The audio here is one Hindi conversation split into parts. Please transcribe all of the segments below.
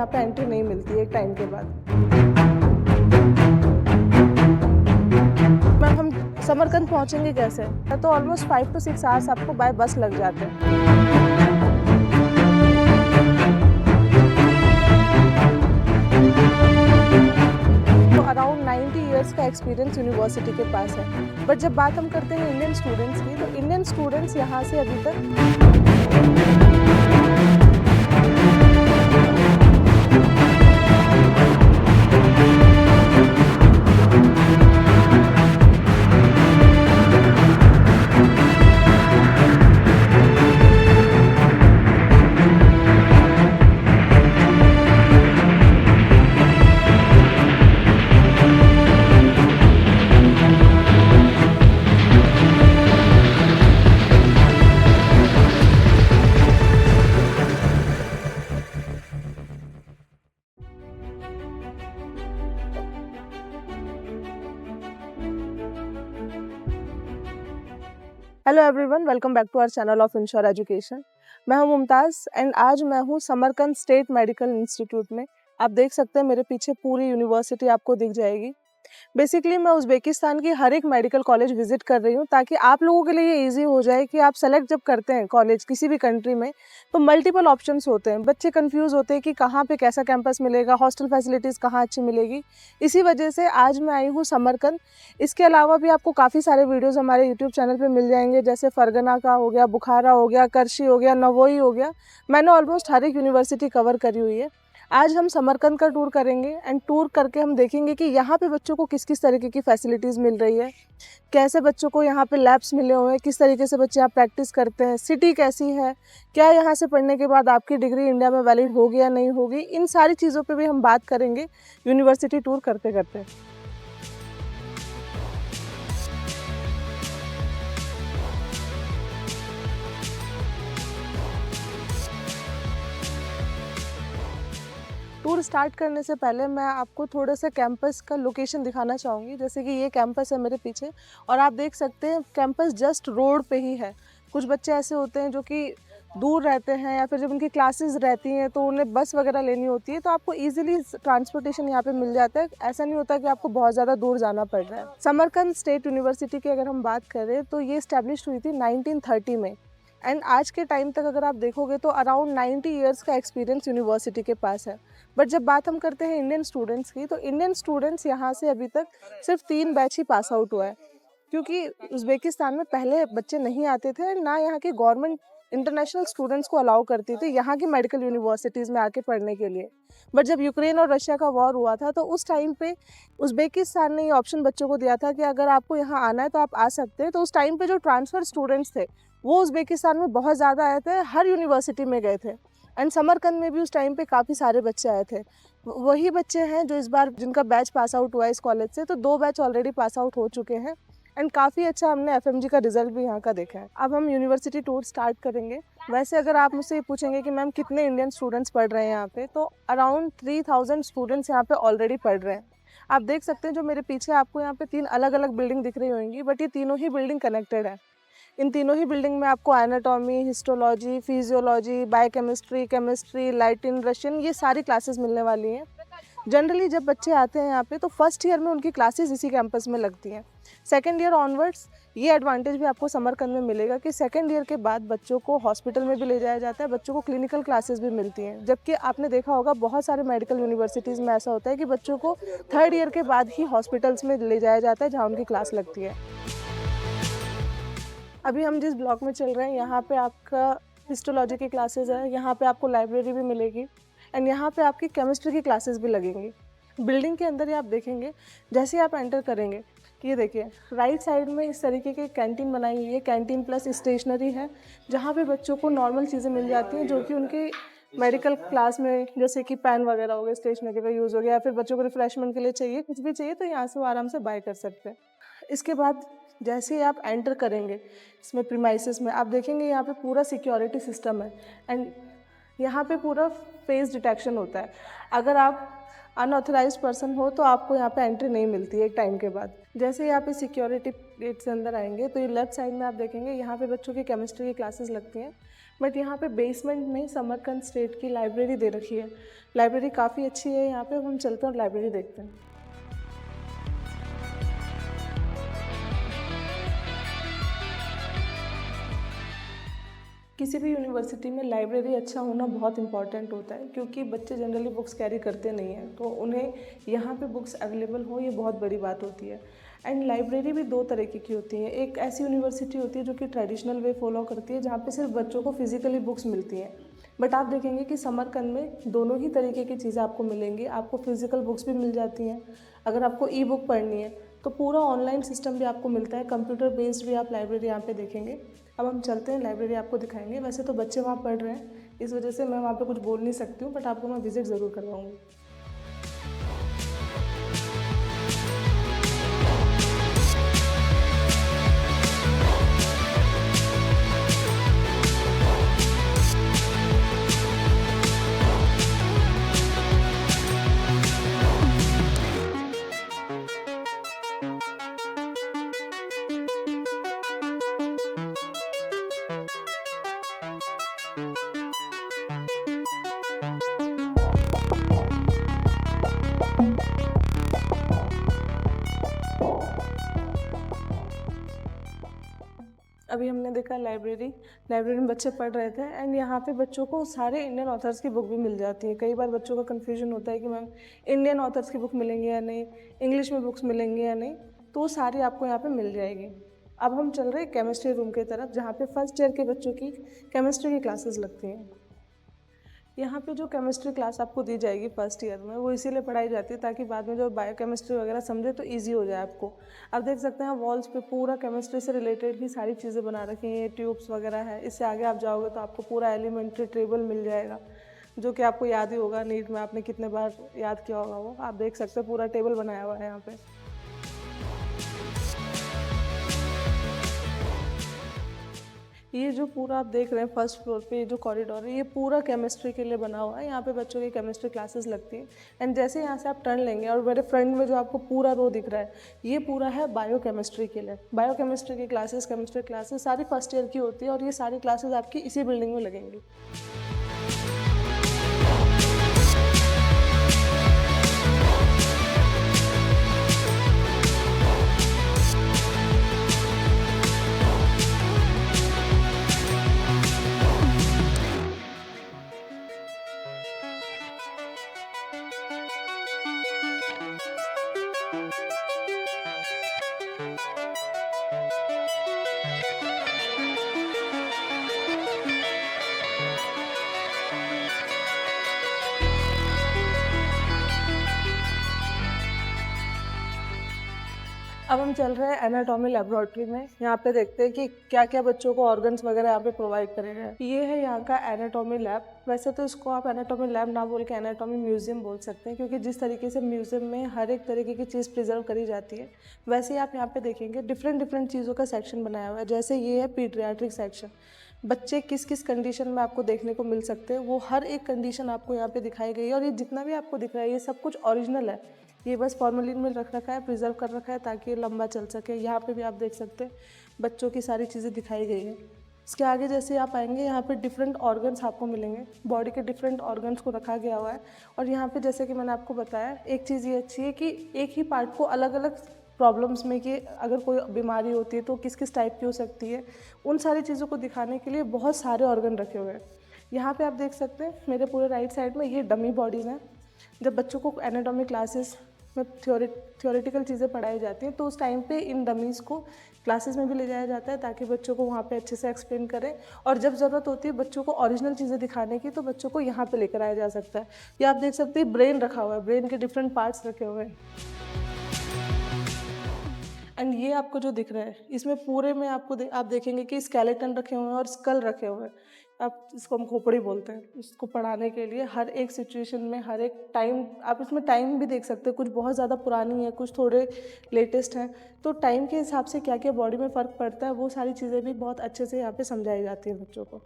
यहाँ पे एंट्री नहीं मिलती है एक टाइम के बाद। मैम हम समरकंद पहुँचेंगे कैसे? तो ऑलमोस्ट 5 to 6 आवर्स आपको बाय बस लग जाते हैं। तो अराउंड 90 इयर्स का एक्सपीरियंस यूनिवर्सिटी के पास है। बट जब बात हम करते हैं इंडियन स्टूडेंट्स की, तो इंडियन स्टूडेंट्स यहाँ से अभी तक hello everyone, welcome back to our channel of insure education. मैं हूं मुमताज़ एंड आज मैं हूं समरकंद स्टेट मेडिकल इंस्टीट्यूट में। आप देख सकते हैं मेरे पीछे पूरी यूनिवर्सिटी आपको दिख जाएगी। बेसिकली मैं उज़्बेकिस्तान की हर एक मेडिकल कॉलेज विजिट कर रही हूँ ताकि आप लोगों के लिए ये ईजी हो जाए कि आप सेलेक्ट जब करते हैं कॉलेज किसी भी कंट्री में, तो मल्टीपल ऑप्शंस होते हैं। बच्चे कंफ्यूज होते हैं कि कहाँ पे कैसा कैंपस मिलेगा, हॉस्टल फैसिलिटीज़ कहाँ अच्छी मिलेगी। इसी वजह से आज मैं आई हूँ समरकंद। इसके अलावा भी आपको काफ़ी सारे वीडियोज़ हमारे यूट्यूब चैनल पर मिल जाएंगे, जैसे फरगना का हो गया, बुखारा हो गया, करशी हो गया, नवोई हो गया। मैंने ऑलमोस्ट हर एक यूनिवर्सिटी कवर करी हुई है। आज हम समरकंद का टूर करेंगे एंड टूर करके हम देखेंगे कि यहाँ पे बच्चों को किस किस तरीके की फैसिलिटीज़ मिल रही है, कैसे बच्चों को यहाँ पे लैब्स मिले हुए हैं, किस तरीके से बच्चे यहाँ प्रैक्टिस करते हैं, सिटी कैसी है, क्या यहाँ से पढ़ने के बाद आपकी डिग्री इंडिया में वैलिड होगी या नहीं होगी। इन सारी चीज़ों पे भी हम बात करेंगे यूनिवर्सिटी टूर करते करते। टूर स्टार्ट करने से पहले मैं आपको थोड़ा सा कैंपस का लोकेशन दिखाना चाहूँगी। जैसे कि ये कैंपस है मेरे पीछे और आप देख सकते हैं कैंपस जस्ट रोड पे ही है। कुछ बच्चे ऐसे होते हैं जो कि दूर रहते हैं या फिर जब उनकी क्लासेस रहती हैं तो उन्हें बस वगैरह लेनी होती है, तो आपको इजीली ट्रांसपोर्टेशन यहाँ पे मिल जाता है। ऐसा नहीं होता कि आपको बहुत ज़्यादा दूर जाना पड़ रहा है। समरकंद स्टेट यूनिवर्सिटी की अगर हम बात करें तो ये इस्टेब्लिश हुई थी 1930 में एंड आज के टाइम तक अगर आप देखोगे तो अराउंड 90 इयर्स का एक्सपीरियंस यूनिवर्सिटी के पास है। बट जब बात हम करते हैं इंडियन स्टूडेंट्स की, तो इंडियन स्टूडेंट्स यहाँ से अभी तक सिर्फ 3 बैच ही पास आउट हुआ है, क्योंकि उज़्बेकिस्तान में पहले बच्चे नहीं आते थे, ना यहाँ की गवर्नमेंट इंटरनेशनल स्टूडेंट्स को अलाउ करती थी यहाँ की मेडिकल यूनिवर्सिटीज़ में आके पढ़ने के लिए। बट जब यूक्रेन और रशिया का वॉर हुआ था तो उस टाइम पे उज़्बेकिस्तान ने ये ऑप्शन बच्चों को दिया था कि अगर आपको यहाँ आना है तो आप आ सकते हैं। तो उस टाइम पे जो ट्रांसफ़र स्टूडेंट्स थे वो उज़्बेकिस्तान में बहुत ज़्यादा आए थे, हर यूनिवर्सिटी में गए थे एंड समरकंद में भी उस टाइम पे काफ़ी सारे बच्चे आए थे। वही बच्चे हैं जो इस बार जिनका बैच पास आउट हुआ है इस कॉलेज से, तो 2 बैच ऑलरेडी पास आउट हो चुके हैं एंड काफ़ी अच्छा हमने एफएमजी का रिजल्ट भी यहाँ का देखा है। अब हम यूनिवर्सिटी टूर स्टार्ट करेंगे। वैसे अगर आप मुझसे ये पूछेंगे कि मैम कितने इंडियन स्टूडेंट्स पढ़ रहे हैं यहाँ पे, तो अराउंड 3000 स्टूडेंट्स यहाँ पे ऑलरेडी पढ़ रहे हैं। आप देख सकते हैं जो मेरे पीछे आपको यहाँ पे 3 अलग अलग बिल्डिंग दिख रही होंगी, बट ये तीनों ही बिल्डिंग कनेक्टेड है। इन तीनों ही बिल्डिंग में आपको anatomy, histology, physiology, biochemistry, chemistry, Latin, Russian, ये सारी क्लासेस मिलने वाली हैं। जनरली जब बच्चे आते हैं यहाँ पे तो फर्स्ट ईयर में उनकी क्लासेस इसी कैंपस में लगती हैं। सेकेंड ईयर ऑनवर्ड्स ये एडवांटेज भी आपको समरकंद में मिलेगा कि सेकेंड ईयर के बाद बच्चों को हॉस्पिटल में भी ले जाया जाता है, बच्चों को क्लिनिकल क्लासेस भी मिलती हैं। जबकि आपने देखा होगा बहुत सारे मेडिकल यूनिवर्सिटीज़ में ऐसा होता है कि बच्चों को थर्ड ईयर के बाद ही हॉस्पिटल्स में ले जाया जाता है जहाँ उनकी क्लास लगती है। अभी हम जिस ब्लॉक में चल रहे हैं यहाँ पे आपका हिस्टोलॉजी की क्लासेस है, यहाँ पे आपको लाइब्रेरी भी मिलेगी एंड यहाँ पे आपकी केमिस्ट्री की क्लासेस भी लगेंगी। बिल्डिंग के अंदर ही आप देखेंगे जैसे आप एंटर करेंगे कि ये देखिए राइट साइड में इस तरीके की कैंटीन बनाई हुई है। कैंटीन प्लस स्टेशनरी है जहाँ पे बच्चों को नॉर्मल चीज़ें मिल जाती हैं जो कि उनके मेडिकल क्लास में, जैसे कि पेन वगैरह हो गया, स्टेशनरी का यूज़ हो गया, या फिर बच्चों को रिफ्रेशमेंट के लिए चाहिए, कुछ भी चाहिए तो यहाँ से वो आराम से बाय कर सकते हैं। इसके बाद जैसे ही आप एंटर करेंगे इसमें प्रीमाइसेस में, आप देखेंगे यहाँ पे पूरा सिक्योरिटी सिस्टम है एंड यहाँ पे पूरा फेस डिटेक्शन होता है। अगर आप अनऑथराइज्ड पर्सन हो तो आपको यहाँ पे एंट्री नहीं मिलती है एक टाइम के बाद। जैसे ही आप इस सिक्योरिटी गेट से अंदर आएंगे तो ये लेफ्ट साइड में आप देखेंगे यहाँ पे बच्चों की केमिस्ट्री की क्लासेस लगती हैं। बट यहाँ पे बेसमेंट में समरकंद स्टेट की लाइब्रेरी दे रखी है। लाइब्रेरी काफ़ी अच्छी है यहाँ पे। हम चलते हैं और लाइब्रेरी देखते हैं। किसी भी यूनिवर्सिटी में लाइब्रेरी अच्छा होना बहुत इंपॉर्टेंट होता है, क्योंकि बच्चे जनरली बुक्स कैरी करते नहीं हैं, तो उन्हें यहाँ पे बुक्स अवेलेबल हो ये बहुत बड़ी बात होती है। एंड लाइब्रेरी भी दो तरीके की होती है। एक ऐसी यूनिवर्सिटी होती है जो कि ट्रेडिशनल वे फॉलो करती है, जहाँ पे सिर्फ बच्चों को फिजिकली बुक्स मिलती हैं। बट आप देखेंगे कि समरकंद में दोनों ही तरीके की चीज़ें आपको मिलेंगी। आपको फिजिकल बुक्स भी मिल जाती हैं। अगर आपको ई बुक पढ़नी है तो पूरा ऑनलाइन सिस्टम भी आपको मिलता है। कंप्यूटर बेस्ड भी आप लाइब्रेरी यहाँ पे देखेंगे। अब हम चलते हैं, लाइब्रेरी आपको दिखाएंगे। वैसे तो बच्चे वहाँ पढ़ रहे हैं, इस वजह से मैं वहाँ पे कुछ बोल नहीं सकती हूँ, बट आपको मैं विजिट ज़रूर करवाऊँगी। अभी हमने देखा लाइब्रेरी में बच्चे पढ़ रहे थे। एंड यहाँ पे बच्चों को सारे इंडियन ऑथर्स की बुक भी मिल जाती है। कई बार बच्चों का कन्फ्यूजन होता है कि मैम इंडियन ऑथर्स की बुक मिलेंगी या नहीं, इंग्लिश में बुक्स मिलेंगी या नहीं, तो वो सारी आपको यहाँ पे मिल जाएगी। अब हम चल रहे हैं केमिस्ट्री रूम की तरफ, जहाँ पे फर्स्ट ईयर के बच्चों की केमिस्ट्री की क्लासेस लगती हैं। यहाँ पे जो केमिस्ट्री क्लास आपको दी जाएगी फर्स्ट ईयर में, वो इसीलिए पढ़ाई जाती है ताकि बाद में जो बायोकेमिस्ट्री वगैरह समझे तो इजी हो जाए आपको। आप देख सकते हैं वॉल्स पे पूरा केमिस्ट्री से रिलेटेड ही सारी चीज़ें बना रखी हैं, ट्यूब्स वगैरह है। इससे आगे आप जाओगे तो आपको पूरा एलिमेंट्री टेबल मिल जाएगा, जो कि आपको याद ही होगा। नीट में आपने कितने बार याद किया होगा वो। आप देख सकते हैं पूरा टेबल बनाया हुआ है यहाँ पे। ये जो पूरा आप देख रहे हैं फर्स्ट फ्लोर पे, ये जो कॉरिडोर है, ये पूरा केमिस्ट्री के लिए बना हुआ है। यहाँ पे बच्चों की केमिस्ट्री क्लासेस लगती हैं। एंड जैसे यहाँ से आप टर्न लेंगे और मेरे फ्रंट में जो आपको पूरा रो दिख रहा है, ये पूरा है बायोकेमिस्ट्री के लिए। बायोकेमिस्ट्री की क्लासेस, केमिस्ट्री क्लासेस सारी फर्स्ट ईयर की होती है, और ये सारी क्लासेस आपकी इसी बिल्डिंग में लगेंगी। अब हम चल रहे हैं एनाटॉमी लेबोरेटरी में। यहाँ पे देखते हैं कि क्या क्या बच्चों को ऑर्गन्स वगैरह यहाँ पे प्रोवाइड करे गए। ये है यहाँ का एनाटॉमी लैब। वैसे तो इसको आप एनाटॉमी लैब ना बोल के एनाटॉमी म्यूजियम बोल सकते हैं, क्योंकि जिस तरीके से म्यूजियम में हर एक तरीके की चीज़ प्रिजर्व करी जाती है, वैसे ही आप यहाँ पे देखेंगे डिफरेंट चीज़ों का सेक्शन बनाया हुआ है। जैसे ये है पीडियाट्रिक सेक्शन। बच्चे किस किस कंडीशन में आपको देखने को मिल सकते हैं, वो हर एक कंडीशन आपको यहाँ पे दिखाई गई है। और ये जितना भी आपको दिख रहा है, ये सब कुछ ओरिजिनल है। ये बस फॉर्मेलिन में रख रखा है, प्रिजर्व कर रखा है ताकि ये लंबा चल सके। यहाँ पे भी आप देख सकते हैं बच्चों की सारी चीज़ें दिखाई गई हैं। इसके आगे जैसे आप आएंगे, यहाँ पे डिफरेंट ऑर्गन्स आपको मिलेंगे। बॉडी के डिफरेंट ऑर्गन्स को रखा गया हुआ है। और यहाँ पे जैसे कि मैंने आपको बताया, एक चीज़ ये अच्छी है कि एक ही पार्ट को अलग अलग प्रॉब्लम्स में, कि अगर कोई बीमारी होती है तो किस किस टाइप की हो सकती है, उन सारी चीज़ों को दिखाने के लिए बहुत सारे ऑर्गन रखे हुए हैं। यहाँ पे आप देख सकते हैं मेरे पूरे राइट साइड में ये डमी बॉडीज़ हैं। जब बच्चों को एनाटॉमी क्लासेस में थ्योरेटिकल चीज़ें पढ़ाई जाती हैं, तो उस टाइम पे इन डमीज़ को क्लासेस में भी ले जाया जाता है ताकि बच्चों को वहाँ पे अच्छे से एक्सप्लेन करें। और जब ज़रूरत होती है बच्चों को ओरिजिनल चीज़ें दिखाने की, तो बच्चों को यहाँ पे लेकर आया जा सकता है। या आप देख सकते हैं ब्रेन रखा हुआ है, ब्रेन के डिफरेंट पार्ट्स रखे हुए हैं। एंड ये आपको जो दिख रहा है, इसमें पूरे में आप देखेंगे कि स्केलेटन रखे हुए हैं और स्कल रखे हुए हैं। आप इसको हम खोपड़ी बोलते हैं। इसको पढ़ाने के लिए हर एक सिचुएशन में, हर एक टाइम, आप इसमें टाइम भी देख सकते हैं। कुछ बहुत ज़्यादा पुरानी है, कुछ थोड़े लेटेस्ट हैं, तो टाइम के हिसाब से क्या क्या बॉडी में फ़र्क पड़ता है, वो सारी चीज़ें भी बहुत अच्छे से यहाँ पे समझाई जाती हैं बच्चों को।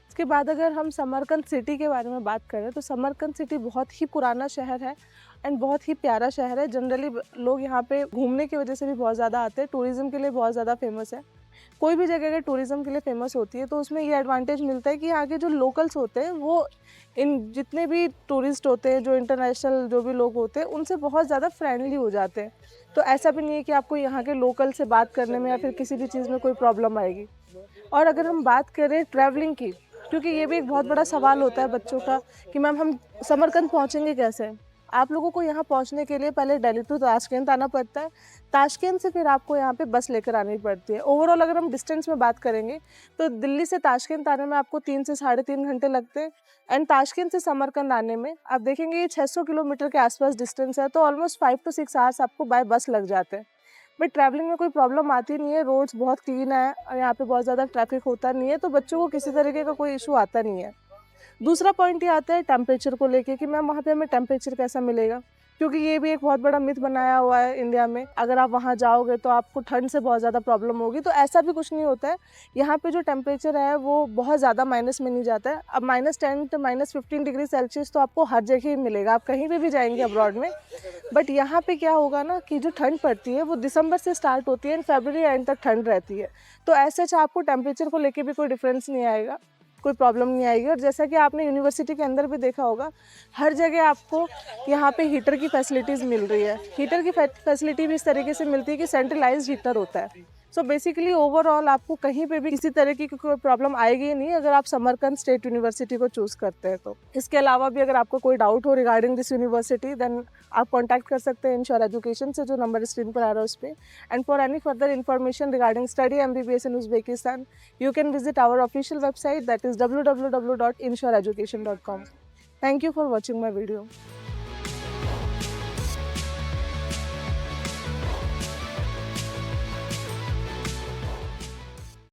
उसके बाद अगर हम समरकंद सिटी के बारे में बात करें तो समरकंद सिटी बहुत ही पुराना शहर है एंड बहुत ही प्यारा शहर है। जनरली लोग यहाँ पे घूमने की वजह से भी बहुत ज़्यादा आते हैं, टूरिज़्म के लिए बहुत ज़्यादा फेमस है। कोई भी जगह अगर टूरिज़्म के लिए फेमस होती है तो उसमें ये एडवांटेज मिलता है कि यहाँ के जो लोकल्स होते हैं वो इन जितने भी टूरिस्ट होते हैं, जो इंटरनेशनल जो भी लोग होते हैं, उनसे बहुत ज़्यादा फ्रेंडली हो जाते हैं। तो ऐसा भी नहीं है कि आपको यहाँ के लोकल से बात करने में या फिर किसी भी चीज़ में कोई प्रॉब्लम आएगी। और अगर हम बात करें ट्रैवलिंग की, क्योंकि ये भी एक बहुत बड़ा सवाल होता है बच्चों का कि मैम हम समरकंद पहुँचेंगे कैसे। आप लोगों को यहाँ पहुँचने के लिए पहले दिल्ली टू ताशकंद आना पड़ता है, ताशकंद से फिर आपको यहाँ पे बस लेकर आनी पड़ती है। ओवरऑल अगर हम डिस्टेंस में बात करेंगे तो दिल्ली से ताशकंद आने में आपको 3 से 3.5 घंटे लगते हैं एंड ताशकंद से समरकंद आने में आप देखेंगे ये 600 किलोमीटर के आसपास डिस्टेंस है, तो ऑलमोस्ट 5 to 6 आवर्स आपको बाय बस लग जाते हैं। बट ट्रैवलिंग में कोई प्रॉब्लम आती नहीं है, रोड्स बहुत क्लीन है और यहाँ पे बहुत ज़्यादा ट्रैफिक होता नहीं है, तो बच्चों को किसी तरीके का कोई इशू आता नहीं है। दूसरा पॉइंट ये आता है टेम्परेचर को लेके कि मैम वहाँ पे हमें टेम्परेचर कैसा मिलेगा, क्योंकि ये भी एक बहुत बड़ा मिथ बनाया हुआ है इंडिया में, अगर आप वहाँ जाओगे तो आपको ठंड से बहुत ज़्यादा प्रॉब्लम होगी। तो ऐसा भी कुछ नहीं होता है। यहाँ पे जो टेम्परेचर है वो बहुत ज़्यादा माइनस में नहीं जाता है। अब -10 to -15 डिग्री सेल्सियस तो आपको हर जगह ही मिलेगा, आप कहीं पे भी जाएंगे अब्रॉड में। बट यहाँ पे क्या होगा ना कि जो ठंड पड़ती है वो दिसंबर से स्टार्ट होती है एंड फरवरी एंड तक ठंड रहती है। तो ऐसे आपको टेम्परेचर को लेके भी कोई डिफरेंस नहीं आएगा, कोई प्रॉब्लम नहीं आएगी। और जैसा कि आपने यूनिवर्सिटी के अंदर भी देखा होगा, हर जगह आपको यहाँ पे हीटर की फैसिलिटीज़ मिल रही है। हीटर की फैसिलिटी भी इस तरीके से मिलती है कि सेंट्रलाइज्ड हीटर होता है। सो बेसिकली ओवरऑल आपको कहीं पे भी किसी तरह की कोई प्रॉब्लम आएगी नहीं अगर आप समरकंद स्टेट यूनिवर्सिटी को चूज़ करते हैं तो। इसके अलावा भी अगर आपको कोई डाउट हो रिगार्डिंग दिस यूनिवर्सिटी देन आप कॉन्टैक्ट कर सकते हैं इंश्योर एजुकेशन से, जो नंबर स्क्रीन पर आ रहा है उस पर। And for any further information regarding study MBBS in Uzbekistan, you can visit our official website, that is www.insureeducation.com. Thank you for watching my video.